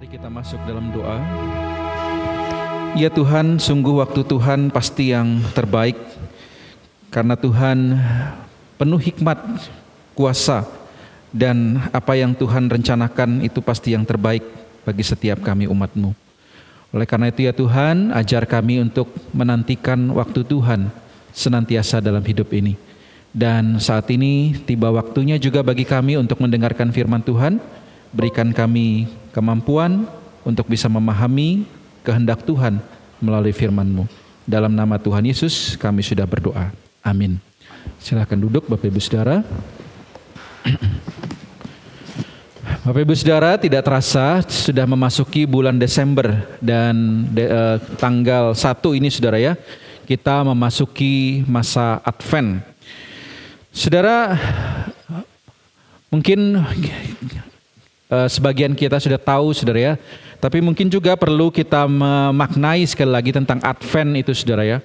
Mari kita masuk dalam doa. Ya Tuhan, sungguh waktu Tuhan pasti yang terbaik, karena Tuhan penuh hikmat, kuasa, dan apa yang Tuhan rencanakan itu pasti yang terbaik bagi setiap kami umat-Mu. Oleh karena itu ya Tuhan, ajar kami untuk menantikan waktu Tuhan senantiasa dalam hidup ini. Dan saat ini tiba waktunya juga bagi kami untuk mendengarkan firman Tuhan. Berikan kami kemampuan untuk bisa memahami kehendak Tuhan melalui firman-Mu. Dalam nama Tuhan Yesus kami sudah berdoa. Amin. Silakan duduk Bapak Ibu Saudara. Bapak Ibu Saudara, tidak terasa sudah memasuki bulan Desember dan tanggal 1 ini Saudara ya, kita memasuki masa Advent. Saudara, mungkin sebagian kita sudah tahu Saudara ya, tapi mungkin juga perlu kita memaknai sekali lagi tentang Advent itu Saudara ya.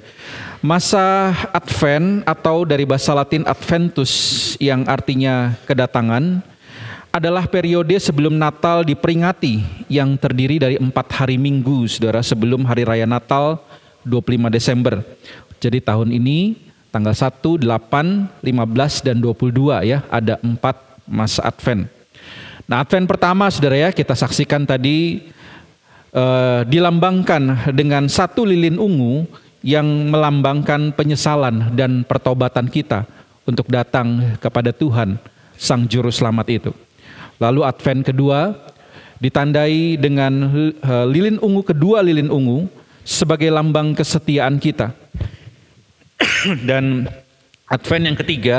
Masa Advent atau dari bahasa Latin Adventus yang artinya kedatangan adalah periode sebelum Natal diperingati yang terdiri dari 4 hari Minggu Saudara sebelum Hari Raya Natal 25 Desember. Jadi tahun ini tanggal 1, 8, 15, dan 22 ya, ada 4 masa Advent. Nah, Advent pertama Saudara ya, kita saksikan tadi dilambangkan dengan 1 lilin ungu yang melambangkan penyesalan dan pertobatan kita untuk datang kepada Tuhan Sang Juru Selamat itu. Lalu Advent kedua ditandai dengan lilin ungu, kedua lilin ungu sebagai lambang kesetiaan kita. Dan Advent yang ketiga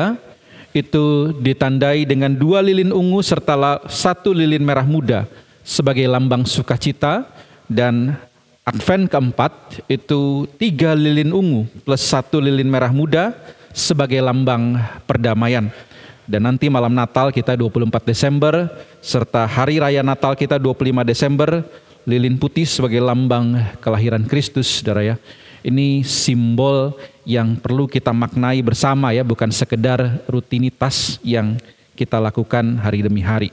itu ditandai dengan 2 lilin ungu serta 1 lilin merah muda sebagai lambang sukacita, dan Advent keempat itu 3 lilin ungu plus 1 lilin merah muda sebagai lambang perdamaian. Dan nanti malam Natal kita 24 Desember serta hari raya Natal kita 25 Desember, lilin putih sebagai lambang kelahiran Kristus Saudara ya. Ini simbol yang perlu kita maknai bersama ya, bukan sekedar rutinitas yang kita lakukan hari demi hari.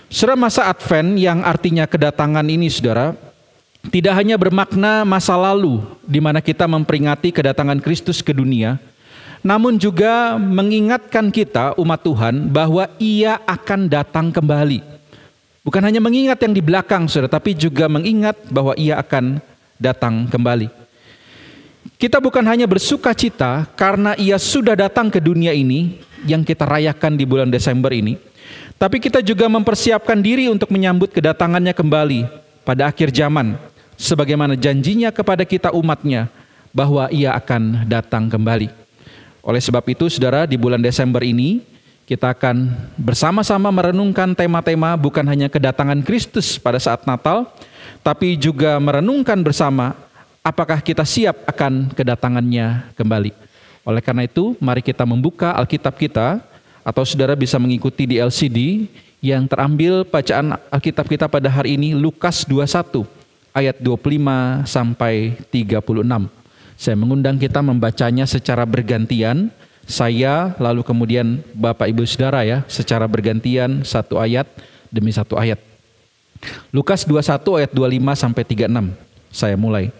Saudara, masa Advent yang artinya kedatangan ini Saudara, tidak hanya bermakna masa lalu di mana kita memperingati kedatangan Kristus ke dunia, namun juga mengingatkan kita umat Tuhan bahwa Ia akan datang kembali. Bukan hanya mengingat yang di belakang Saudara, tapi juga mengingat bahwa Ia akan datang kembali. Kita bukan hanya bersuka cita karena Ia sudah datang ke dunia ini yang kita rayakan di bulan Desember ini, tapi kita juga mempersiapkan diri untuk menyambut kedatangannya kembali pada akhir zaman, sebagaimana janjinya kepada kita umatnya bahwa Ia akan datang kembali. Oleh sebab itu Saudara, di bulan Desember ini kita akan bersama-sama merenungkan tema-tema bukan hanya kedatangan Kristus pada saat Natal, tapi juga merenungkan bersama apakah kita siap akan kedatangannya kembali. Oleh karena itu, mari kita membuka Alkitab kita, atau Saudara bisa mengikuti di LCD yang terambil bacaan Alkitab kita pada hari ini, Lukas 21 ayat 25 sampai 36. Saya mengundang kita membacanya secara bergantian, saya lalu kemudian Bapak Ibu Saudara ya, secara bergantian satu ayat demi satu ayat. Lukas 21 ayat 25 sampai 36. Saya mulai.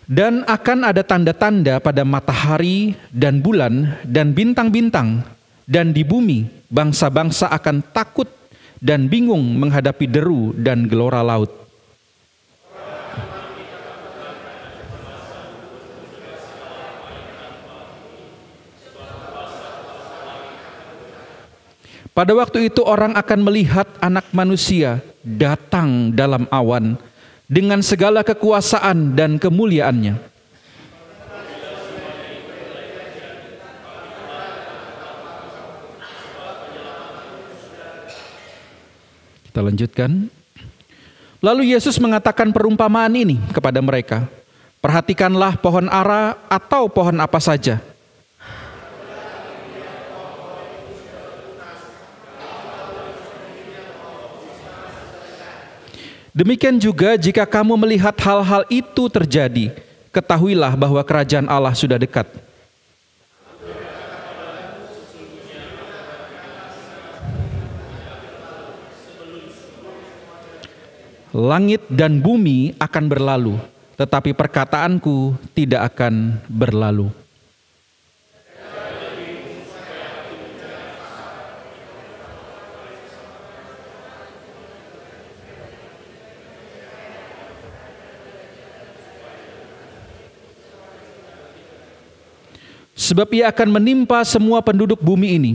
Dan akan ada tanda-tanda pada matahari dan bulan dan bintang-bintang, dan di bumi bangsa-bangsa akan takut dan bingung menghadapi deru dan gelora laut. Pada waktu itu orang akan melihat Anak Manusia datang dalam awan dengan segala kekuasaan dan kemuliaannya. Kita lanjutkan. Lalu Yesus mengatakan perumpamaan ini kepada mereka. Perhatikanlah pohon ara atau pohon apa saja. Demikian juga jika kamu melihat hal-hal itu terjadi, ketahuilah bahwa kerajaan Allah sudah dekat. Langit dan bumi akan berlalu, tetapi perkataanku tidak akan berlalu. Sebab ia akan menimpa semua penduduk bumi ini.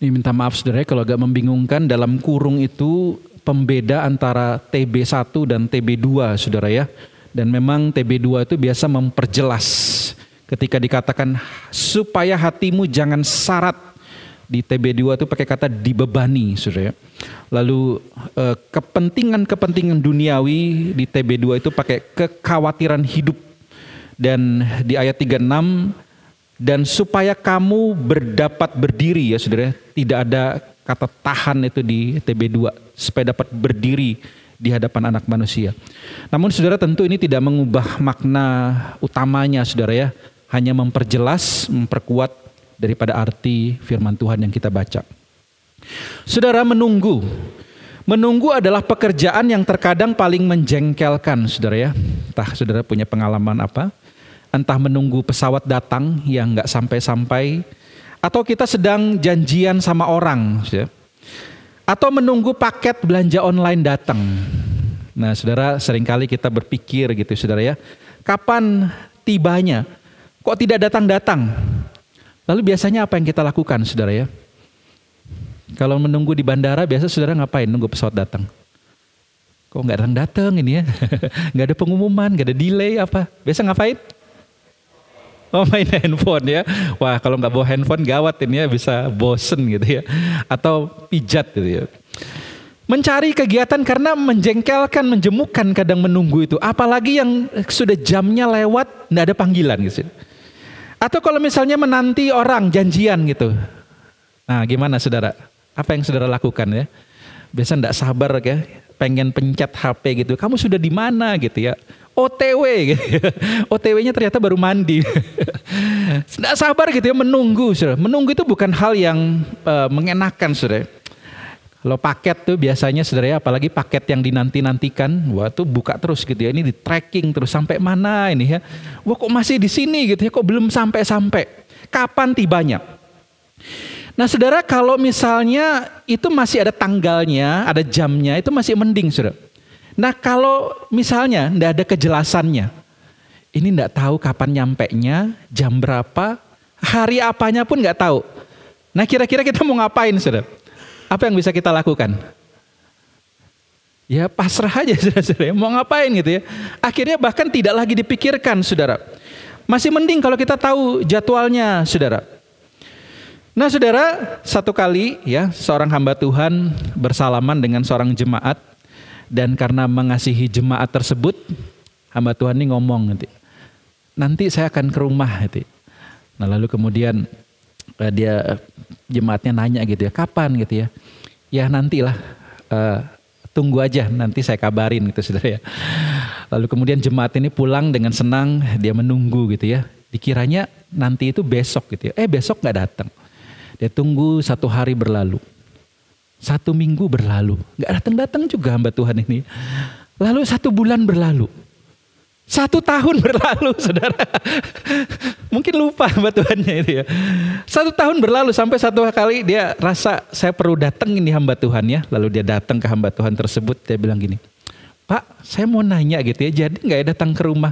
Ini minta maaf saudara, kalau agak membingungkan, dalam kurung itu pembeda antara TB1 dan TB2 saudara ya. Dan memang TB2 itu biasa memperjelas ketika dikatakan supaya hatimu jangan sarat. Di TB2 itu pakai kata dibebani saudara ya. Lalu kepentingan-kepentingan duniawi di TB2 itu pakai kekhawatiran hidup. Dan di ayat 36, dan supaya kamu berdapat berdiri ya saudara, tidak ada kata tahan itu di TB2, supaya dapat berdiri di hadapan anak manusia. Namun saudara, tentu ini tidak mengubah makna utamanya saudara ya, hanya memperjelas, memperkuat daripada arti firman Tuhan yang kita baca. Saudara, menunggu adalah pekerjaan yang terkadang paling menjengkelkan saudara ya. Entah saudara punya pengalaman apa, entah menunggu pesawat datang yang nggak sampai-sampai, atau kita sedang janjian sama orang, atau menunggu paket belanja online datang. Nah saudara, seringkali kita berpikir gitu saudara ya, kapan tibanya? Kok tidak datang-datang? Lalu biasanya apa yang kita lakukan saudara ya? Kalau menunggu di bandara biasa saudara ngapain nunggu pesawat datang? Kok nggak datang-datang ini ya? Nggak ada pengumuman, nggak ada delay apa? Biasa ngapain? Oh, main handphone ya. Wah, kalau nggak bawa handphone gawat ini ya, bisa bosen gitu ya. Atau pijat gitu ya. Mencari kegiatan karena menjengkelkan, menjemukan kadang menunggu itu. Apalagi yang sudah jamnya lewat, nggak ada panggilan gitu. Atau kalau misalnya menanti orang janjian gitu. Nah gimana saudara? Apa yang saudara lakukan ya? Biasa nggak sabar ya, pengen pencet HP gitu. Kamu sudah di mana gitu ya? OTW gitu. OTW-nya ternyata baru mandi. Nggak sabar gitu ya menunggu saudara. Menunggu itu bukan hal yang mengenakan saudara. Kalau paket tuh biasanya saudara ya, apalagi paket yang dinanti-nantikan, wah tuh buka terus gitu ya, ini di tracking terus sampai mana ini ya, wah kok masih di sini gitu ya, kok belum sampai-sampai, kapan tibanya? Nah saudara, kalau misalnya itu masih ada tanggalnya, ada jamnya, itu masih mending saudara. Nah kalau misalnya nggak ada kejelasannya, ini nggak tahu kapan nyampenya, jam berapa, hari apanya pun nggak tahu. Nah kira-kira kita mau ngapain saudara? Apa yang bisa kita lakukan? Ya pasrah aja saudara, mau ngapain gitu ya. Akhirnya bahkan tidak lagi dipikirkan saudara. Masih mending kalau kita tahu jadwalnya saudara. Nah saudara, satu kali ya seorang hamba Tuhan bersalaman dengan seorang jemaat. Dan karena mengasihi jemaat tersebut, hamba Tuhan ini ngomong nanti saya akan ke rumah gitu. Nah lalu kemudian jemaatnya nanya gitu ya, kapan gitu ya? Ya nantilah, tunggu aja, nanti saya kabarin gitu saudara ya. Lalu kemudian jemaat ini pulang dengan senang, dia menunggu gitu ya. Dikiranya nanti itu besok gitu ya. Besok nggak datang. Dia tunggu 1 hari berlalu, 1 minggu berlalu, nggak datang-datang juga hamba Tuhan ini. Lalu 1 bulan berlalu. 1 tahun berlalu saudara. Mungkin lupa hamba Tuhannya itu ya. 1 tahun berlalu sampai satu kali dia rasa saya perlu datang ini hamba Tuhan ya. Lalu dia datang ke hamba Tuhan tersebut, dia bilang gini, Pak saya mau nanya gitu ya, jadi gak ya datang ke rumah?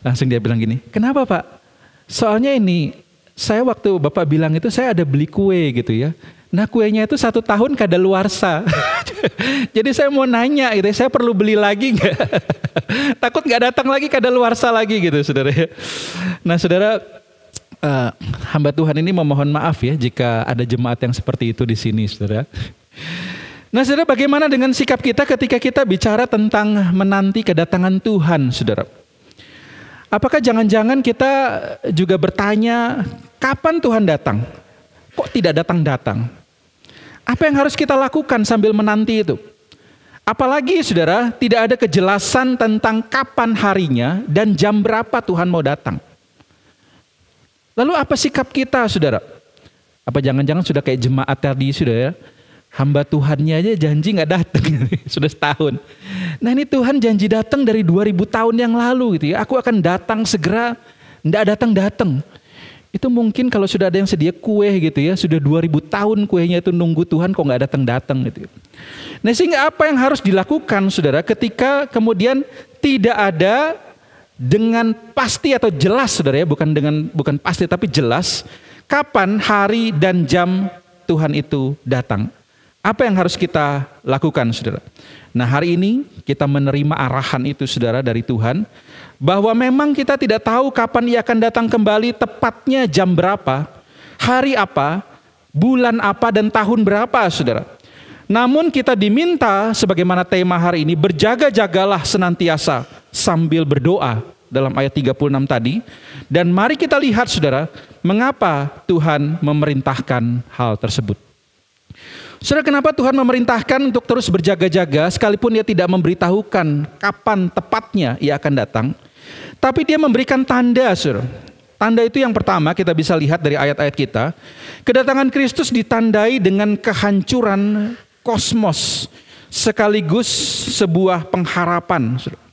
Langsung dia bilang gini, kenapa Pak? Soalnya ini saya waktu Bapak bilang itu saya ada beli kue gitu ya. Nah kuenya itu 1 tahun kadaluarsa. Jadi saya mau nanya gitu, saya perlu beli lagi nggak? Takut nggak datang lagi kadaluarsa lagi gitu saudara. Nah saudara, hamba Tuhan ini memohon maaf ya jika ada jemaat yang seperti itu di sini saudara. Nah saudara, bagaimana dengan sikap kita ketika kita bicara tentang menanti kedatangan Tuhan saudara? Apakah jangan-jangan kita juga bertanya, kapan Tuhan datang? Kok tidak datang-datang? Apa yang harus kita lakukan sambil menanti itu? Apalagi saudara, tidak ada kejelasan tentang kapan harinya dan jam berapa Tuhan mau datang. Lalu apa sikap kita saudara? Apa jangan-jangan sudah kayak jemaat tadi saudara ya? Hamba Tuhannya aja janji nggak datang, sudah setahun. Nah ini Tuhan janji datang dari 2000 tahun yang lalu gitu ya. Aku akan datang segera, nggak datang-datang. Itu mungkin kalau sudah ada yang sedia kue gitu ya, sudah 2000 tahun kuenya itu nunggu Tuhan kok nggak datang-datang gitu. Nah sehingga apa yang harus dilakukan saudara ketika kemudian tidak ada dengan pasti atau jelas saudara ya, bukan pasti tapi jelas kapan hari dan jam Tuhan itu datang. Apa yang harus kita lakukan saudara? Nah hari ini kita menerima arahan itu saudara dari Tuhan, bahwa memang kita tidak tahu kapan Ia akan datang kembali, tepatnya jam berapa, hari apa, bulan apa, dan tahun berapa saudara. Namun kita diminta sebagaimana tema hari ini, berjaga-jagalah senantiasa sambil berdoa dalam ayat 36 tadi. Dan mari kita lihat saudara, mengapa Tuhan memerintahkan hal tersebut. Saudara, kenapa Tuhan memerintahkan untuk terus berjaga-jaga sekalipun Ia tidak memberitahukan kapan tepatnya Ia akan datang, tapi Dia memberikan tanda saudara. Tanda itu yang pertama kita bisa lihat dari ayat-ayat kita. Kedatangan Kristus ditandai dengan kehancuran kosmos sekaligus sebuah pengharapan saudara.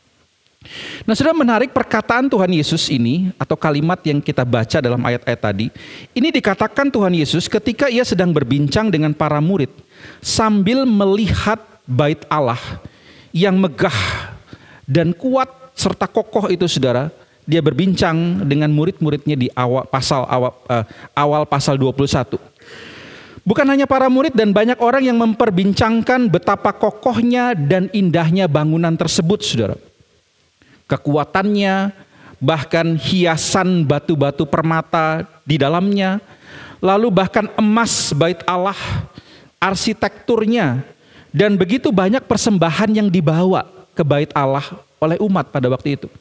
Nah saudara, menarik perkataan Tuhan Yesus ini atau kalimat yang kita baca dalam ayat-ayat tadi. Ini dikatakan Tuhan Yesus ketika Ia sedang berbincang dengan para murid sambil melihat bait Allah yang megah dan kuat serta kokoh itu saudara. Dia berbincang dengan murid-muridnya di awal pasal 21. Bukan hanya para murid dan banyak orang yang memperbincangkan betapa kokohnya dan indahnya bangunan tersebut saudara. Kekuatannya, bahkan hiasan batu-batu permata di dalamnya, lalu bahkan emas bait Allah, arsitekturnya, dan begitu banyak persembahan yang dibawa ke bait Allah oleh umat pada waktu itu.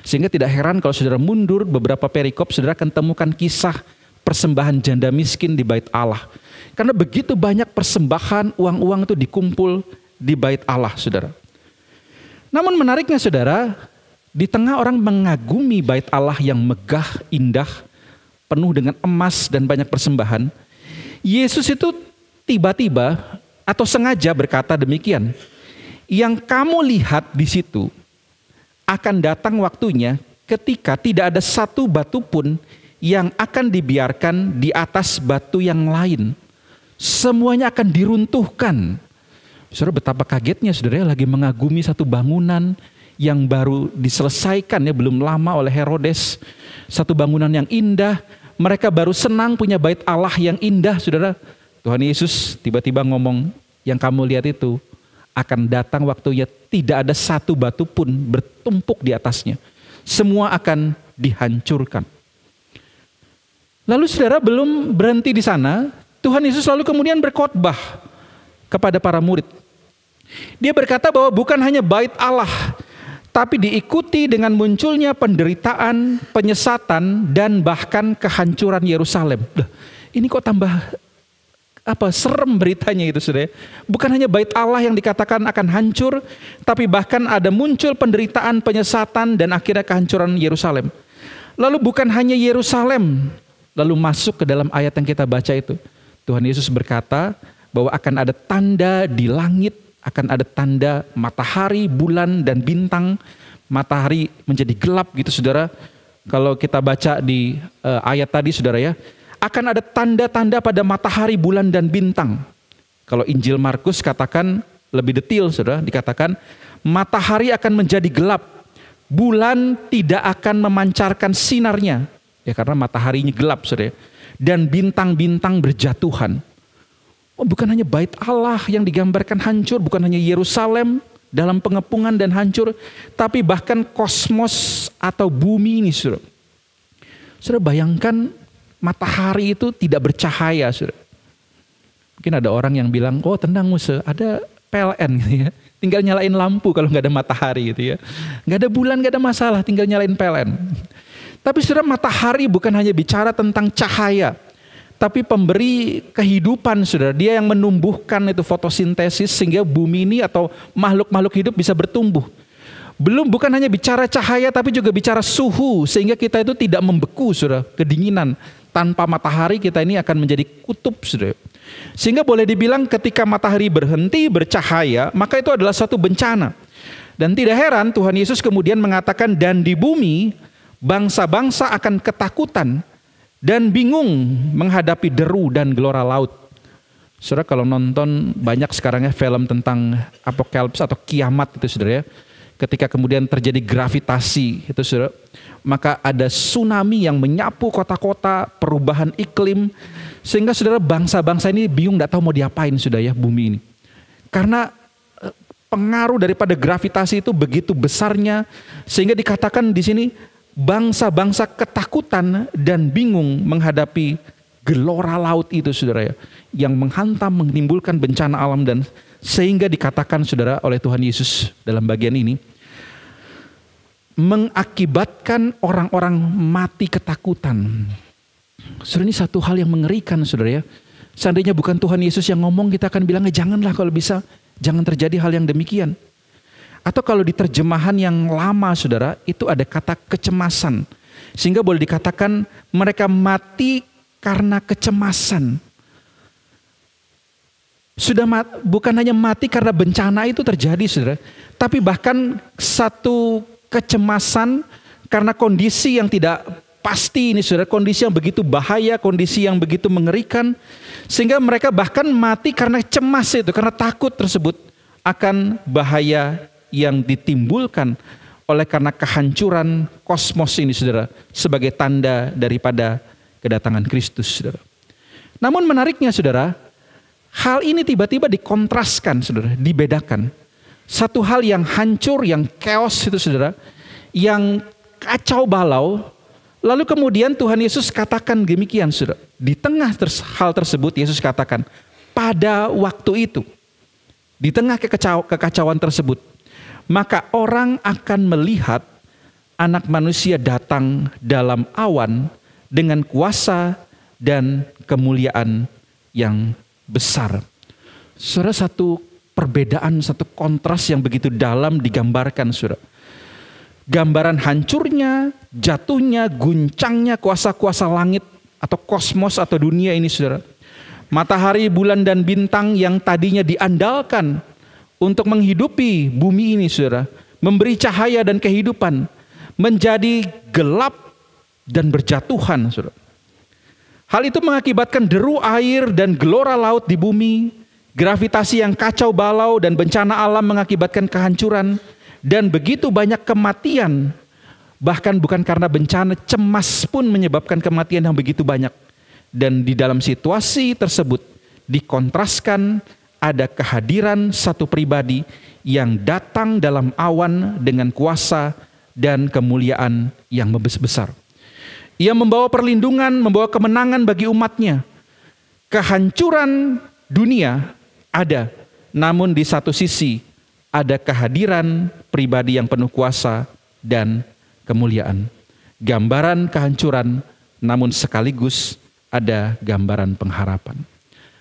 Sehingga tidak heran kalau saudara mundur beberapa perikop, saudara akan temukan kisah persembahan janda miskin di bait Allah. Karena begitu banyak persembahan, uang-uang itu dikumpul di bait Allah saudara. Namun menariknya saudara, di tengah orang mengagumi bait Allah yang megah, indah, penuh dengan emas dan banyak persembahan, Yesus itu tiba-tiba atau sengaja berkata demikian, yang kamu lihat di situ akan datang waktunya ketika tidak ada satu batu pun yang akan dibiarkan di atas batu yang lain. Semuanya akan diruntuhkan. Saudara, betapa kagetnya saudara lagi mengagumi satu bangunan yang baru diselesaikan ya belum lama oleh Herodes. Satu bangunan yang indah, mereka baru senang punya bait Allah yang indah saudara. Tuhan Yesus tiba-tiba ngomong, yang kamu lihat itu akan datang waktunya tidak ada satu batu pun bertumpuk di atasnya. Semua akan dihancurkan. Lalu saudara, belum berhenti di sana, Tuhan Yesus lalu kemudian berkhotbah kepada para murid. Dia berkata bahwa bukan hanya bait Allah, tapi diikuti dengan munculnya penderitaan, penyesatan, dan bahkan kehancuran Yerusalem. Ini kok tambah serem beritanya itu saudara. Bukan hanya bait Allah yang dikatakan akan hancur, tapi bahkan ada muncul penderitaan, penyesatan, dan akhirnya kehancuran Yerusalem. Lalu bukan hanya Yerusalem, lalu masuk ke dalam ayat yang kita baca itu. Tuhan Yesus berkata bahwa akan ada tanda di langit, akan ada tanda matahari, bulan, dan bintang. Matahari menjadi gelap gitu saudara. Kalau kita baca di ayat tadi saudara ya, akan ada tanda-tanda pada matahari, bulan, dan bintang. Kalau Injil Markus katakan lebih detail saudara, dikatakan matahari akan menjadi gelap, bulan tidak akan memancarkan sinarnya, ya karena mataharinya gelap saudara, dan bintang-bintang berjatuhan. Oh, bukan hanya bait Allah yang digambarkan hancur, bukan hanya Yerusalem dalam pengepungan dan hancur, tapi bahkan kosmos atau bumi ini saudara. Saudara bayangkan matahari itu tidak bercahaya saudara. Mungkin ada orang yang bilang, oh tenang Musa, ada PLN gitu ya. Tinggal nyalain lampu kalau nggak ada matahari gitu ya. Nggak ada bulan, nggak ada masalah, tinggal nyalain PLN. Tapi saudara, matahari bukan hanya bicara tentang cahaya, tapi pemberi kehidupan, saudara. Dia yang menumbuhkan itu fotosintesis sehingga bumi ini atau makhluk-makhluk hidup bisa bertumbuh. Bukan hanya bicara cahaya tapi juga bicara suhu sehingga kita itu tidak membeku, saudara, kedinginan. Tanpa matahari kita ini akan menjadi kutub, saudara. Sehingga boleh dibilang ketika matahari berhenti bercahaya, maka itu adalah suatu bencana. Dan tidak heran Tuhan Yesus kemudian mengatakan, dan di bumi bangsa-bangsa akan ketakutan dan bingung menghadapi deru dan gelora laut. Saudara, kalau nonton banyak sekarang ya film tentang apokalips atau kiamat itu, saudara ya. Ketika kemudian terjadi gravitasi itu, saudara, maka ada tsunami yang menyapu kota-kota, perubahan iklim, sehingga saudara bangsa-bangsa ini bingung, tidak tahu mau diapain, sudah ya, bumi ini. Karena pengaruh daripada gravitasi itu begitu besarnya, sehingga dikatakan di sini bangsa-bangsa ketakutan dan bingung menghadapi gelora laut itu, saudara ya, yang menghantam, menimbulkan bencana alam, dan sehingga dikatakan, saudara, oleh Tuhan Yesus dalam bagian ini, mengakibatkan orang-orang mati ketakutan. Saudara, ini satu hal yang mengerikan, saudara ya. Seandainya bukan Tuhan Yesus yang ngomong, kita akan bilang, janganlah kalau bisa, jangan terjadi hal yang demikian. Atau kalau di terjemahan yang lama, saudara, itu ada kata kecemasan. Sehingga boleh dikatakan mereka mati karena kecemasan. Bukan hanya mati karena bencana itu terjadi, saudara, tapi bahkan satu kecemasan karena kondisi yang tidak pasti ini, saudara, kondisi yang begitu bahaya, kondisi yang begitu mengerikan, sehingga mereka bahkan mati karena cemas itu, karena takut tersebut akan bahaya yang ditimbulkan oleh karena kehancuran kosmos ini, saudara, sebagai tanda daripada kedatangan Kristus, saudara. Namun menariknya, saudara, hal ini tiba-tiba dikontraskan, saudara, dibedakan. Satu hal yang hancur, yang chaos itu, saudara, yang kacau balau, lalu kemudian Tuhan Yesus katakan demikian, saudara. Di tengah hal tersebut Yesus katakan, pada waktu itu, di tengah kekacauan tersebut, maka orang akan melihat Anak Manusia datang dalam awan dengan kuasa dan kemuliaan yang besar. Saudara, satu perbedaan, satu kontras yang begitu dalam digambarkan, saudara. Gambaran hancurnya, jatuhnya, guncangnya kuasa-kuasa langit atau kosmos atau dunia ini, saudara. Matahari, bulan, dan bintang yang tadinya diandalkan untuk menghidupi bumi ini, saudara, memberi cahaya dan kehidupan, menjadi gelap dan berjatuhan, saudara. Hal itu mengakibatkan deru air dan gelora laut di bumi, gravitasi yang kacau balau dan bencana alam mengakibatkan kehancuran, dan begitu banyak kematian. Bahkan bukan karena bencana, cemas pun menyebabkan kematian yang begitu banyak. Dan di dalam situasi tersebut dikontraskan ada kehadiran satu pribadi yang datang dalam awan dengan kuasa dan kemuliaan yang besar. Ia membawa perlindungan, membawa kemenangan bagi umatnya. Kehancuran dunia ada, namun di satu sisi ada kehadiran pribadi yang penuh kuasa dan kemuliaan. Gambaran kehancuran, namun sekaligus ada gambaran pengharapan.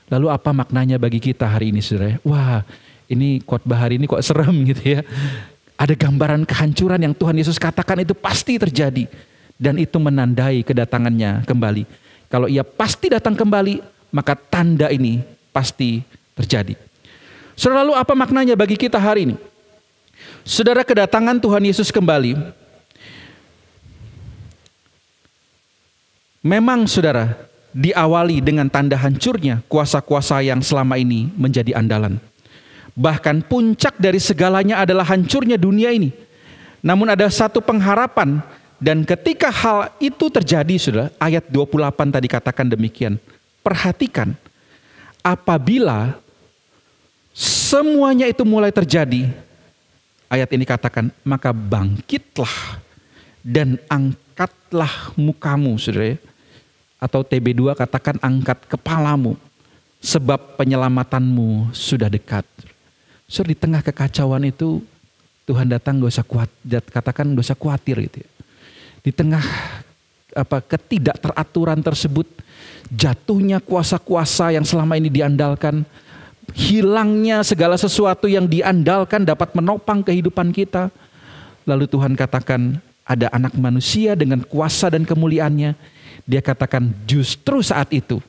Lalu apa maknanya bagi kita hari ini, saudara? Wah, ini khotbah hari ini kok serem gitu ya. Ada gambaran kehancuran yang Tuhan Yesus katakan itu pasti terjadi. Dan itu menandai kedatangannya kembali. Kalau ia pasti datang kembali, maka tanda ini pasti terjadi. Saudara, lalu apa maknanya bagi kita hari ini? Saudara, kedatangan Tuhan Yesus kembali, memang, saudara, diawali dengan tanda hancurnya kuasa-kuasa yang selama ini menjadi andalan. Bahkan puncak dari segalanya adalah hancurnya dunia ini. Namun ada satu pengharapan, dan ketika hal itu terjadi, saudara, ayat 28 tadi katakan demikian. Perhatikan, apabila semuanya itu mulai terjadi, ayat ini katakan, maka bangkitlah dan angkatlah mukamu, saudara. Atau TB2 katakan angkat kepalamu, sebab penyelamatanmu sudah dekat. Saudara, di tengah kekacauan itu Tuhan datang, gak usah khawatir gitu ya. Di tengah ketidakteraturan tersebut, jatuhnya kuasa-kuasa yang selama ini diandalkan, hilangnya segala sesuatu yang diandalkan dapat menopang kehidupan kita. Lalu Tuhan katakan ada anak manusia dengan kuasa dan kemuliaannya. Dia katakan justru saat itu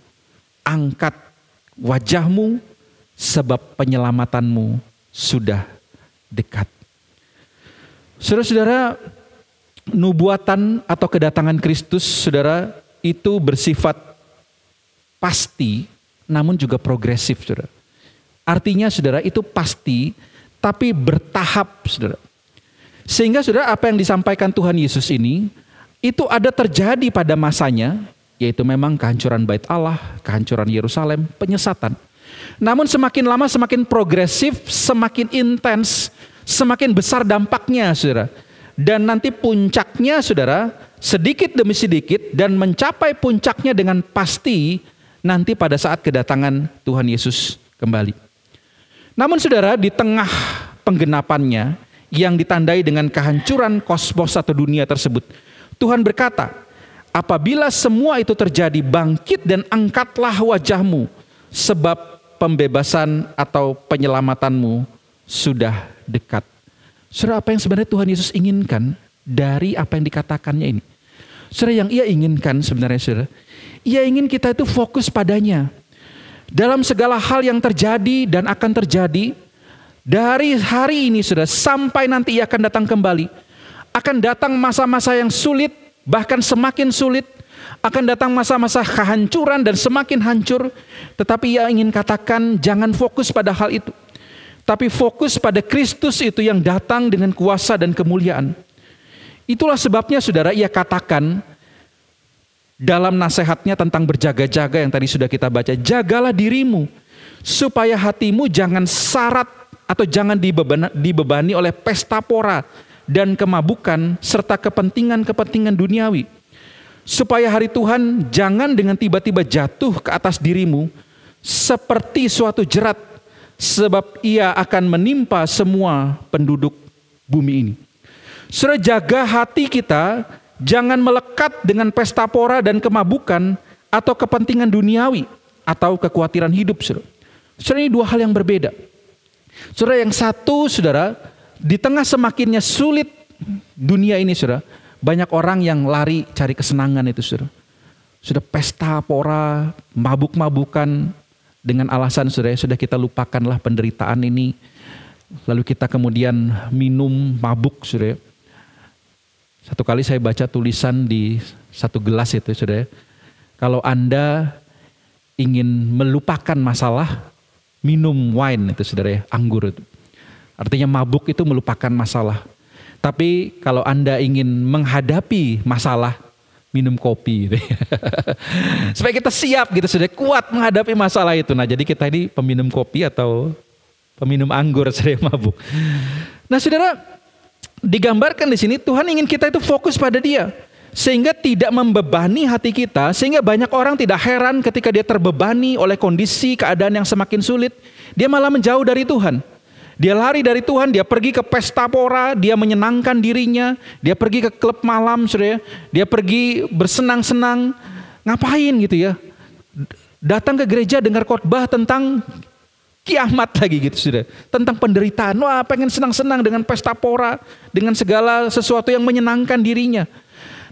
angkat wajahmu sebab penyelamatanmu sudah dekat. Saudara-saudara, nubuatan atau kedatangan Kristus, saudara, itu bersifat pasti namun juga progresif, saudara. Artinya saudara itu pasti tapi bertahap, saudara. Sehingga saudara apa yang disampaikan Tuhan Yesus ini itu ada terjadi pada masanya, yaitu memang kehancuran Bait Allah, kehancuran Yerusalem, penyesatan. Namun semakin lama semakin progresif, semakin intens, semakin besar dampaknya, saudara. Dan nanti puncaknya, saudara, sedikit demi sedikit dan mencapai puncaknya dengan pasti nanti pada saat kedatangan Tuhan Yesus kembali. Namun saudara, di tengah penggenapannya yang ditandai dengan kehancuran kosmos atau dunia tersebut, Tuhan berkata, apabila semua itu terjadi, bangkit dan angkatlah wajahmu, sebab pembebasan atau penyelamatanmu sudah dekat. Saudara, apa yang sebenarnya Tuhan Yesus inginkan dari apa yang dikatakannya ini? Saudara, yang ia inginkan sebenarnya, saudara, ia ingin kita itu fokus padanya. Dalam segala hal yang terjadi dan akan terjadi, dari hari ini saudara, sampai nanti ia akan datang kembali. Akan datang masa-masa yang sulit, bahkan semakin sulit. Akan datang masa-masa kehancuran dan semakin hancur. Tetapi ia ingin katakan, jangan fokus pada hal itu. Tapi fokus pada Kristus itu yang datang dengan kuasa dan kemuliaan. Itulah sebabnya saudara, ia katakan dalam nasihatnya tentang berjaga-jaga yang tadi sudah kita baca, jagalah dirimu supaya hatimu jangan sarat atau jangan dibebani oleh pesta pora dan kemabukan serta kepentingan-kepentingan duniawi. Supaya hari Tuhan jangan dengan tiba-tiba jatuh ke atas dirimu seperti suatu jerat, sebab ia akan menimpa semua penduduk bumi ini. Saudara, jaga hati kita jangan melekat dengan pesta pora dan kemabukan atau kepentingan duniawi atau kekhawatiran hidup, saudara. Saudara, ini dua hal yang berbeda. Saudara, yang satu, saudara, di tengah semakinnya sulit dunia ini, saudara, banyak orang yang lari cari kesenangan itu, saudara. Sudah pesta pora, mabuk-mabukan dengan alasan, saudara, sudah kita lupakanlah penderitaan ini. Lalu kita kemudian minum mabuk, saudara. Satu kali saya baca tulisan di satu gelas itu, saudara. Kalau Anda ingin melupakan masalah, minum wine itu, saudara, anggur itu. Artinya mabuk itu melupakan masalah. Tapi kalau Anda ingin menghadapi masalah, minum kopi gitu. Supaya kita siap gitu, sudah kuat menghadapi masalah itu. Nah, jadi kita ini peminum kopi atau peminum anggur, saudara, mabuk. Nah, saudara, digambarkan di sini Tuhan ingin kita itu fokus pada Dia, sehingga tidak membebani hati kita, sehingga banyak orang tidak heran ketika dia terbebani oleh kondisi keadaan yang semakin sulit, dia malah menjauh dari Tuhan. Dia lari dari Tuhan, dia pergi ke pesta pora, dia menyenangkan dirinya, dia pergi ke klub malam, saudara, dia pergi bersenang-senang, ngapain gitu ya? Datang ke gereja dengar khotbah tentang kiamat lagi gitu, saudara, tentang penderitaan. Wah, pengen senang-senang dengan pesta pora, dengan segala sesuatu yang menyenangkan dirinya.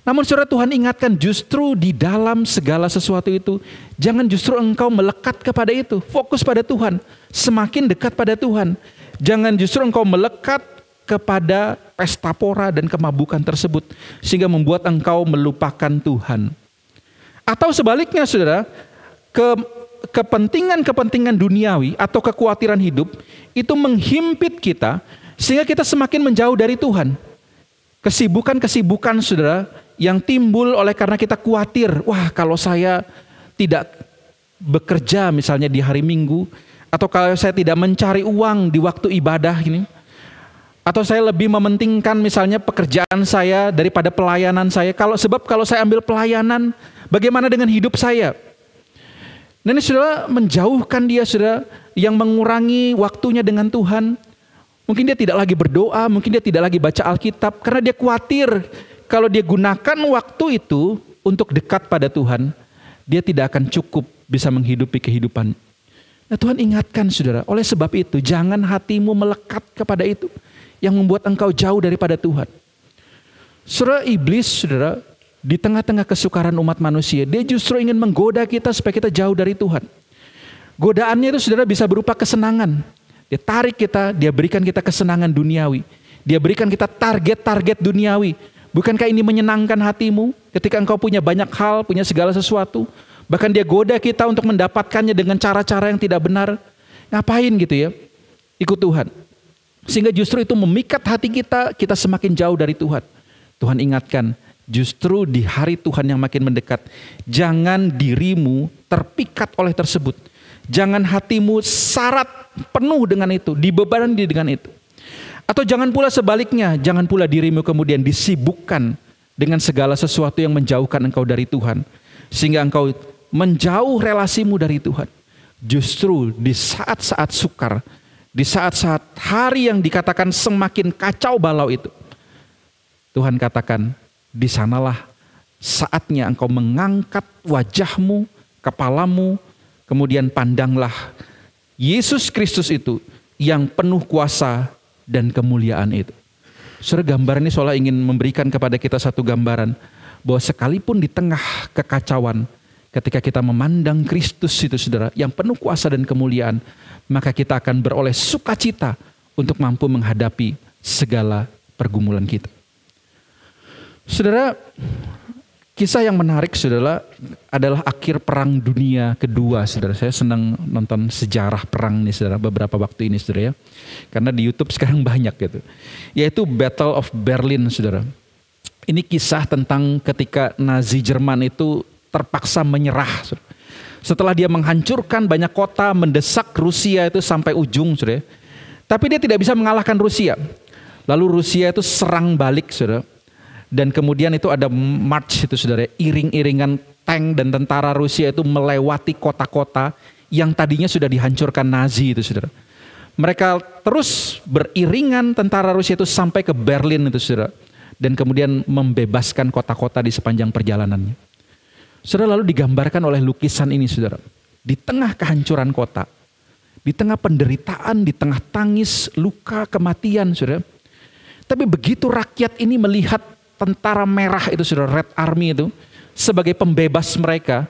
Namun saudara, Tuhan ingatkan justru di dalam segala sesuatu itu, jangan justru engkau melekat kepada itu, fokus pada Tuhan, semakin dekat pada Tuhan. Jangan justru engkau melekat kepada pesta pora dan kemabukan tersebut, sehingga membuat engkau melupakan Tuhan. Atau sebaliknya, saudara, kepentingan-kepentingan duniawi atau kekhawatiran hidup itu menghimpit kita, sehingga kita semakin menjauh dari Tuhan. Kesibukan-kesibukan, saudara, yang timbul oleh karena kita khawatir, wah kalau saya tidak bekerja misalnya di hari Minggu, atau kalau saya tidak mencari uang di waktu ibadah ini, atau saya lebih mementingkan misalnya pekerjaan saya daripada pelayanan saya. Sebab kalau saya ambil pelayanan, bagaimana dengan hidup saya? Nah, ini saudara, menjauhkan dia, saudara, yang mengurangi waktunya dengan Tuhan. Mungkin dia tidak lagi berdoa, mungkin dia tidak lagi baca Alkitab, karena dia khawatir kalau dia gunakan waktu itu untuk dekat pada Tuhan, dia tidak akan cukup bisa menghidupi kehidupan. Nah, Tuhan ingatkan saudara, oleh sebab itu jangan hatimu melekat kepada itu yang membuat engkau jauh daripada Tuhan. Saudara, iblis saudara, di tengah-tengah kesukaran umat manusia, dia justru ingin menggoda kita supaya kita jauh dari Tuhan. Godaannya itu saudara bisa berupa kesenangan. Dia tarik kita, dia berikan kita kesenangan duniawi. Dia berikan kita target-target duniawi. Bukankah ini menyenangkan hatimu ketika engkau punya banyak hal, punya segala sesuatu? Bahkan dia goda kita untuk mendapatkannya dengan cara-cara yang tidak benar. Ngapain gitu ya? Ikut Tuhan. Sehingga justru itu memikat hati kita, kita semakin jauh dari Tuhan. Tuhan ingatkan, justru di hari Tuhan yang makin mendekat, jangan dirimu terpikat oleh tersebut. Jangan hatimu syarat penuh dengan itu, dibebani dengan itu. Atau jangan pula sebaliknya, jangan pula dirimu kemudian disibukkan dengan segala sesuatu yang menjauhkan engkau dari Tuhan. Sehingga engkau menjauh relasimu dari Tuhan. Justru di saat-saat sukar, di saat-saat hari yang dikatakan semakin kacau balau itu, Tuhan katakan, di sanalah saatnya engkau mengangkat wajahmu, kepalamu, kemudian pandanglah Yesus Kristus itu yang penuh kuasa dan kemuliaan itu. Saudara, gambaran ini seolah ingin memberikan kepada kita satu gambaran bahwa sekalipun di tengah kekacauan, ketika kita memandang Kristus itu saudara, yang penuh kuasa dan kemuliaan, maka kita akan beroleh sukacita untuk mampu menghadapi segala pergumulan kita. Saudara, kisah yang menarik saudara adalah akhir perang dunia kedua saudara. Saya senang nonton sejarah perang nih saudara beberapa waktu ini saudara ya. Karena di YouTube sekarang banyak gitu. Yaitu Battle of Berlin saudara. Ini kisah tentang ketika Nazi Jerman itu terpaksa menyerah saudara. Setelah dia menghancurkan banyak kota, mendesak Rusia itu sampai ujung saudara. Tapi dia tidak bisa mengalahkan Rusia. Lalu Rusia itu serang balik saudara. Dan kemudian itu ada march itu saudara, iring-iringan tank dan tentara Rusia itu melewati kota-kota yang tadinya sudah dihancurkan Nazi itu saudara. Mereka terus beriringan tentara Rusia itu sampai ke Berlin itu saudara. Dan kemudian membebaskan kota-kota di sepanjang perjalanannya. Saudara, lalu digambarkan oleh lukisan ini saudara. Di tengah kehancuran kota, di tengah penderitaan, di tengah tangis, luka, kematian saudara. Tapi begitu rakyat ini melihat tentara merah itu saudara, Red Army itu sebagai pembebas mereka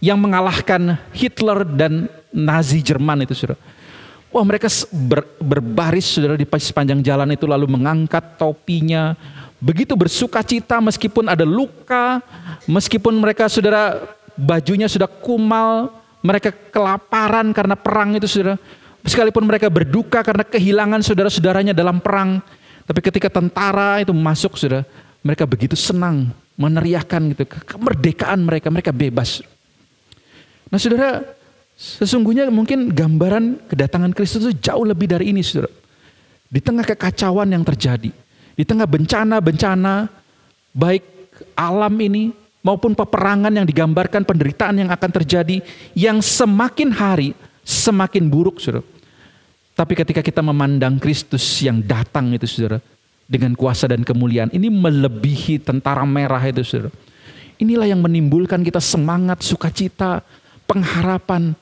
yang mengalahkan Hitler dan Nazi Jerman itu saudara. Wah, mereka berbaris saudara di sepanjang jalan itu lalu mengangkat topinya. Begitu bersukacita meskipun ada luka, meskipun mereka saudara bajunya sudah kumal, mereka kelaparan karena perang itu saudara. Sekalipun mereka berduka karena kehilangan saudara-saudaranya dalam perang. Tapi ketika tentara itu masuk saudara, mereka begitu senang meneriakan gitu kemerdekaan mereka, mereka bebas. Nah saudara, sesungguhnya mungkin gambaran kedatangan Kristus itu jauh lebih dari ini saudara. Di tengah kekacauan yang terjadi, di tengah bencana-bencana baik alam ini maupun peperangan yang digambarkan, penderitaan yang akan terjadi, yang semakin hari semakin buruk saudara. Tapi ketika kita memandang Kristus yang datang itu saudara, dengan kuasa dan kemuliaan, ini melebihi tentara merah itu saudara. Inilah yang menimbulkan kita semangat, sukacita, pengharapan.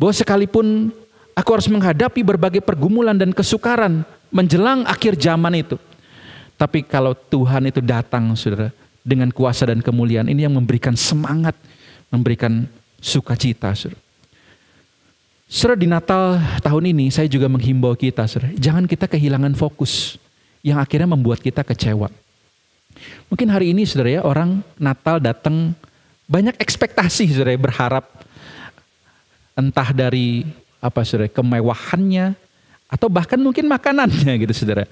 Bahwa sekalipun aku harus menghadapi berbagai pergumulan dan kesukaran menjelang akhir zaman itu. Tapi kalau Tuhan itu datang saudara, dengan kuasa dan kemuliaan, ini yang memberikan semangat, memberikan sukacita saudara. Saudara, di Natal tahun ini saya juga menghimbau kita saudara, jangan kita kehilangan fokus yang akhirnya membuat kita kecewa. Mungkin hari ini saudara ya, orang Natal datang banyak ekspektasi saudara ya, berharap entah dari apa saudara, kemewahannya atau bahkan mungkin makanannya gitu saudara.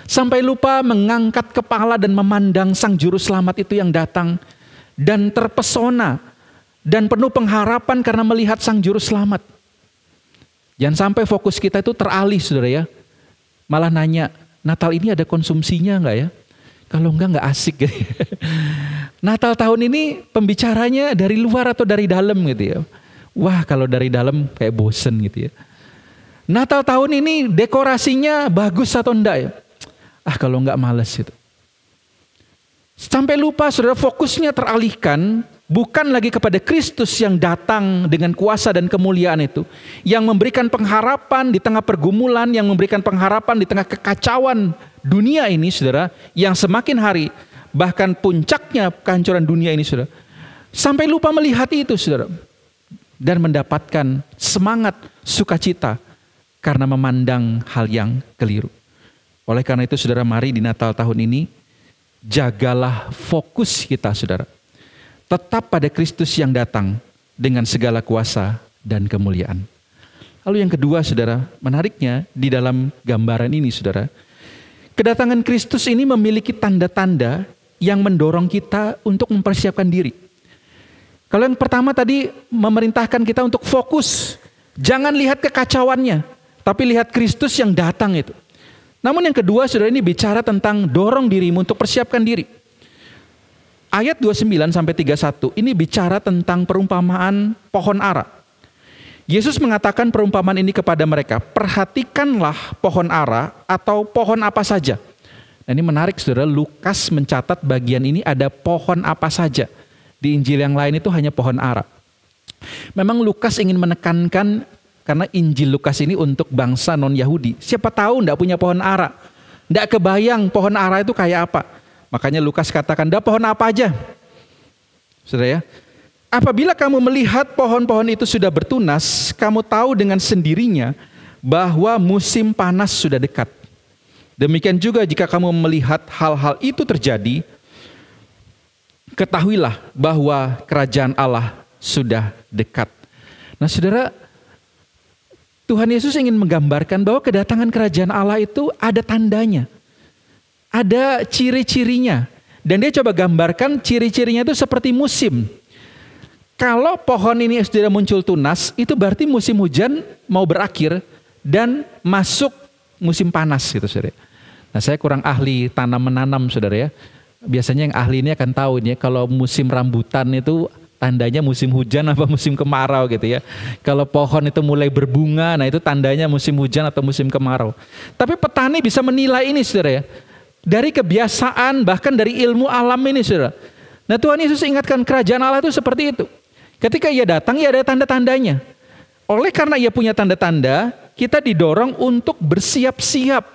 Sampai lupa mengangkat kepala dan memandang Sang Juru Selamat itu yang datang dan terpesona dan penuh pengharapan karena melihat Sang Juru Selamat. Jangan sampai fokus kita itu teralih saudara ya. Malah nanya, Natal ini ada konsumsinya enggak ya? Kalau enggak asik gitu. Natal tahun ini pembicaranya dari luar atau dari dalam gitu ya. Wah, kalau dari dalam kayak bosen gitu ya. Natal tahun ini dekorasinya bagus atau enggak ya? Ah, kalau enggak males gitu. Sampai lupa saudara, fokusnya teralihkan bukan lagi kepada Kristus yang datang dengan kuasa dan kemuliaan itu, yang memberikan pengharapan di tengah pergumulan, yang memberikan pengharapan di tengah kekacauan dunia ini saudara, yang semakin hari bahkan puncaknya kehancuran dunia ini saudara. Sampai lupa melihat itu saudara, dan mendapatkan semangat sukacita karena memandang hal yang keliru. Oleh karena itu saudara, mari di Natal tahun ini jagalah fokus kita saudara, tetap pada Kristus yang datang dengan segala kuasa dan kemuliaan. Lalu yang kedua saudara, menariknya di dalam gambaran ini saudara, kedatangan Kristus ini memiliki tanda-tanda yang mendorong kita untuk mempersiapkan diri. Kalau yang pertama tadi memerintahkan kita untuk fokus, jangan lihat kekacauannya, tapi lihat Kristus yang datang itu. Namun yang kedua saudara, ini bicara tentang dorong dirimu untuk persiapkan diri. Ayat 29 sampai 31 ini bicara tentang perumpamaan pohon ara. Yesus mengatakan perumpamaan ini kepada mereka, perhatikanlah pohon ara atau pohon apa saja. Nah, ini menarik saudara, Lukas mencatat bagian ini ada pohon apa saja. Di Injil yang lain itu hanya pohon ara. Memang Lukas ingin menekankan, karena Injil Lukas ini untuk bangsa non-Yahudi. Siapa tahu enggak punya pohon ara. Enggak kebayang pohon ara itu kayak apa. Makanya Lukas katakan, "Dah pohon apa aja?" Saudara ya. Apabila kamu melihat pohon-pohon itu sudah bertunas, kamu tahu dengan sendirinya bahwa musim panas sudah dekat. Demikian juga jika kamu melihat hal-hal itu terjadi, ketahuilah bahwa kerajaan Allah sudah dekat. Nah saudara, Tuhan Yesus ingin menggambarkan bahwa kedatangan kerajaan Allah itu ada tandanya. Ada ciri-cirinya. Dan dia coba gambarkan ciri-cirinya itu seperti musim. Kalau pohon ini sudah muncul tunas, itu berarti musim hujan mau berakhir dan masuk musim panas gitu saudara. Nah saya kurang ahli tanam menanam saudara ya. Biasanya yang ahli ini akan tahu ini ya, kalau musim rambutan itu tandanya musim hujan apa musim kemarau gitu ya. Kalau pohon itu mulai berbunga, nah itu tandanya musim hujan atau musim kemarau. Tapi petani bisa menilai ini saudara ya, dari kebiasaan bahkan dari ilmu alam ini saudara. Nah Tuhan Yesus ingatkan kerajaan Allah itu seperti itu. Ketika ia datang, ia ada tanda-tandanya. Oleh karena ia punya tanda-tanda, kita didorong untuk bersiap-siap.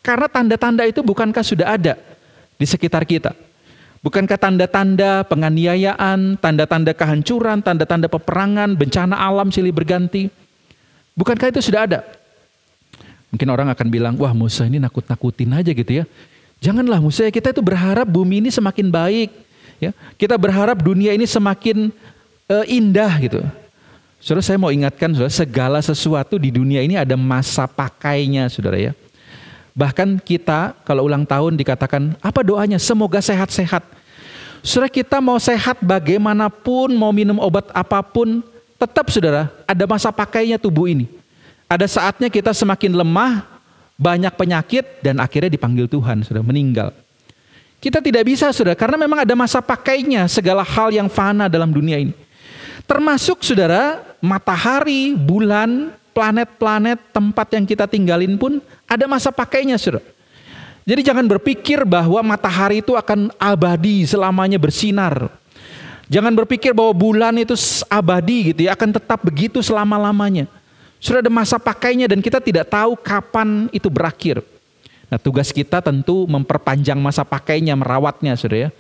Karena tanda-tanda itu bukankah sudah ada di sekitar kita? Bukankah tanda-tanda penganiayaan, tanda-tanda kehancuran, tanda-tanda peperangan, bencana alam silih berganti? Bukankah itu sudah ada? Mungkin orang akan bilang, wah Musa ini nakut-nakutin aja gitu ya. Janganlah Musa, kita itu berharap bumi ini semakin baik. Ya. Kita berharap dunia ini semakin indah gitu. Saudara, saya mau ingatkan saudara, segala sesuatu di dunia ini ada masa pakainya saudara ya. Bahkan kita kalau ulang tahun dikatakan, apa doanya? Semoga sehat-sehat. Saudara, kita mau sehat bagaimanapun, mau minum obat apapun, tetap saudara, ada masa pakainya tubuh ini. Ada saatnya kita semakin lemah, banyak penyakit, dan akhirnya dipanggil Tuhan, saudara, meninggal. Kita tidak bisa saudara, karena memang ada masa pakainya segala hal yang fana dalam dunia ini. Termasuk saudara, matahari, bulan, planet-planet, tempat yang kita tinggalin pun ada masa pakainya saudara. Jadi jangan berpikir bahwa matahari itu akan abadi selamanya bersinar. Jangan berpikir bahwa bulan itu abadi gitu ya, akan tetap begitu selama-lamanya. Sudah ada masa pakainya dan kita tidak tahu kapan itu berakhir. Nah tugas kita tentu memperpanjang masa pakainya, merawatnya saudara ya.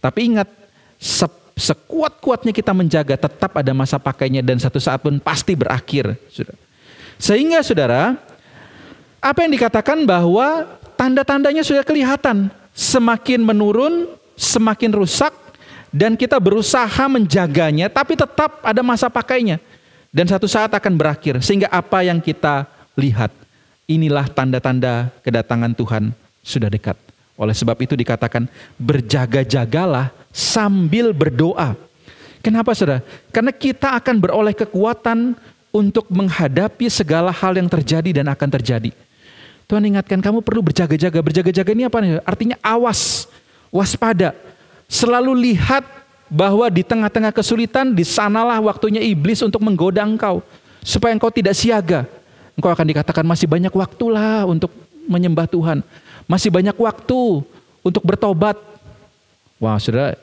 Tapi ingat, sekuat-kuatnya kita menjaga, tetap ada masa pakainya dan satu saat pun pasti berakhir saudara. Sehingga saudara, apa yang dikatakan bahwa tanda-tandanya sudah kelihatan. Semakin menurun, semakin rusak, dan kita berusaha menjaganya, tapi tetap ada masa pakainya. Dan satu saat akan berakhir. Sehingga apa yang kita lihat, inilah tanda-tanda kedatangan Tuhan sudah dekat. Oleh sebab itu dikatakan, berjaga-jagalah sambil berdoa. Kenapa saudara? Karena kita akan beroleh kekuatan untuk menghadapi segala hal yang terjadi dan akan terjadi. Tuhan ingatkan kamu perlu berjaga-jaga. Berjaga-jaga ini apa nih? Artinya awas, waspada. Selalu lihat bahwa di tengah-tengah kesulitan, di sanalah waktunya iblis untuk menggoda engkau. Supaya engkau tidak siaga. Engkau akan dikatakan masih banyak waktulah untuk menyembah Tuhan. Masih banyak waktu untuk bertobat. Wah, saudara,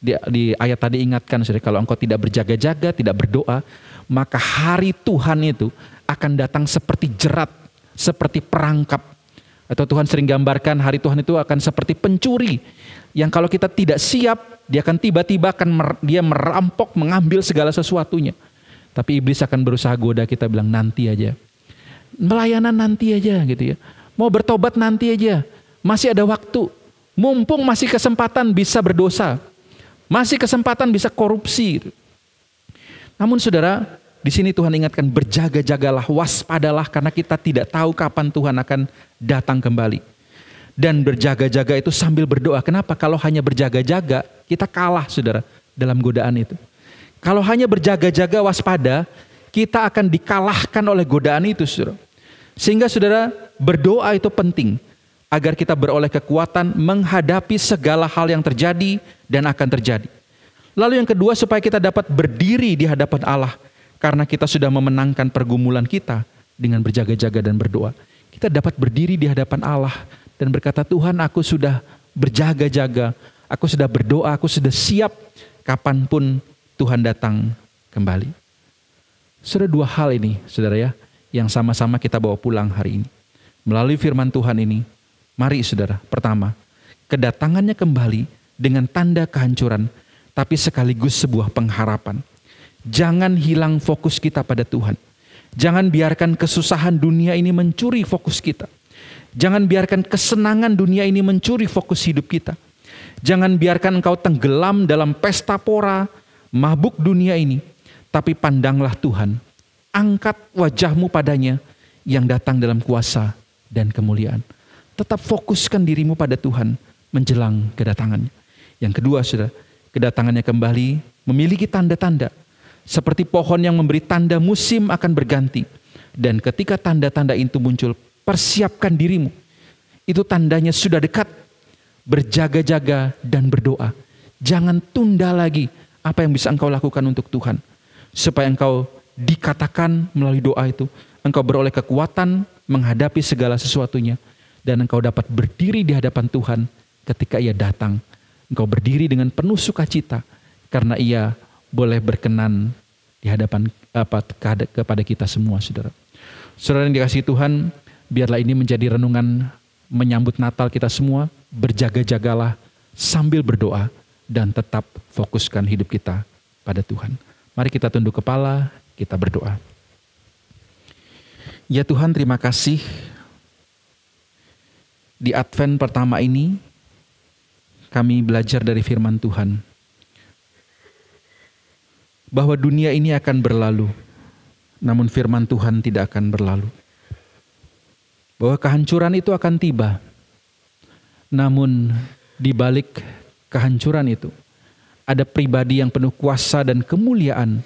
di ayat tadi ingatkan, saudara, kalau engkau tidak berjaga-jaga, tidak berdoa, maka hari Tuhan itu akan datang seperti jerat, seperti perangkap. Atau Tuhan sering gambarkan hari Tuhan itu akan seperti pencuri, yang kalau kita tidak siap, dia akan tiba-tiba dia merampok, mengambil segala sesuatunya. Tapi iblis akan berusaha goda kita, bilang nanti aja. Melayanan nanti aja gitu ya. Mau bertobat nanti aja. Masih ada waktu. Mumpung masih kesempatan bisa berdosa. Masih kesempatan bisa korupsi. Namun saudara, di sini Tuhan ingatkan berjaga-jagalah, waspadalah, karena kita tidak tahu kapan Tuhan akan datang kembali. Dan berjaga-jaga itu sambil berdoa. Kenapa? Kalau hanya berjaga-jaga, kita kalah saudara dalam godaan itu. Kalau hanya berjaga-jaga waspada, kita akan dikalahkan oleh godaan itu saudara. Sehingga saudara, berdoa itu penting agar kita beroleh kekuatan menghadapi segala hal yang terjadi dan akan terjadi. Lalu yang kedua, supaya kita dapat berdiri di hadapan Allah karena kita sudah memenangkan pergumulan kita dengan berjaga-jaga dan berdoa. Kita dapat berdiri di hadapan Allah dan berkata, Tuhan, aku sudah berjaga-jaga, aku sudah berdoa, aku sudah siap kapanpun Tuhan datang kembali. Saudara, dua hal ini, saudara ya, yang sama-sama kita bawa pulang hari ini. Melalui firman Tuhan ini, mari saudara, pertama, kedatangannya kembali dengan tanda kehancuran, tapi sekaligus sebuah pengharapan. Jangan hilang fokus kita pada Tuhan. Jangan biarkan kesusahan dunia ini mencuri fokus kita. Jangan biarkan kesenangan dunia ini mencuri fokus hidup kita. Jangan biarkan engkau tenggelam dalam pesta pora, mabuk dunia ini. Tapi pandanglah Tuhan, angkat wajahmu padanya yang datang dalam kuasa dan kemuliaan. Tetap fokuskan dirimu pada Tuhan menjelang kedatangannya. Yang kedua, saudara, kedatangannya kembali memiliki tanda-tanda. Seperti pohon yang memberi tanda musim akan berganti. Dan ketika tanda-tanda itu muncul, persiapkan dirimu. Itu tandanya sudah dekat. Berjaga-jaga dan berdoa. Jangan tunda lagi apa yang bisa engkau lakukan untuk Tuhan. Supaya engkau dikatakan melalui doa itu, engkau beroleh kekuatan menghadapi segala sesuatunya. Dan engkau dapat berdiri di hadapan Tuhan ketika Ia datang. Engkau berdiri dengan penuh sukacita karena Ia boleh berkenan di hadapan kepada kita semua, saudara. Saudara yang dikasihi Tuhan, biarlah ini menjadi renungan menyambut Natal kita semua. Berjaga-jagalah sambil berdoa dan tetap fokuskan hidup kita pada Tuhan. Mari kita tunduk kepala, kita berdoa. Ya Tuhan, terima kasih. Di Advent pertama ini, kami belajar dari firman Tuhan. Bahwa dunia ini akan berlalu, namun firman Tuhan tidak akan berlalu. Bahwa kehancuran itu akan tiba, namun di balik kehancuran itu, ada pribadi yang penuh kuasa dan kemuliaan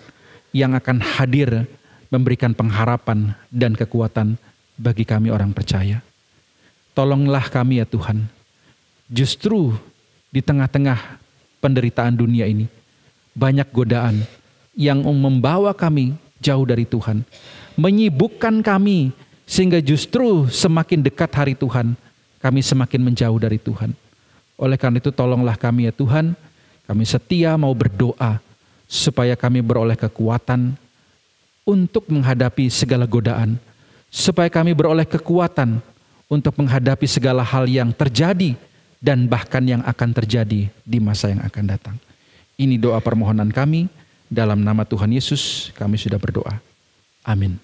yang akan hadir memberikan pengharapan dan kekuatan bagi kami orang percaya. Tolonglah kami ya Tuhan, justru di tengah-tengah penderitaan dunia ini, banyak godaan yang membawa kami jauh dari Tuhan. Menyibukkan kami sehingga justru semakin dekat hari Tuhan, kami semakin menjauh dari Tuhan. Oleh karena itu tolonglah kami ya Tuhan, kami setia mau berdoa supaya kami beroleh kekuatan untuk menghadapi segala godaan. Supaya kami beroleh kekuatan untuk menghadapi segala hal yang terjadi dan bahkan yang akan terjadi di masa yang akan datang. Ini doa permohonan kami, dalam nama Tuhan Yesus kami sudah berdoa. Amin.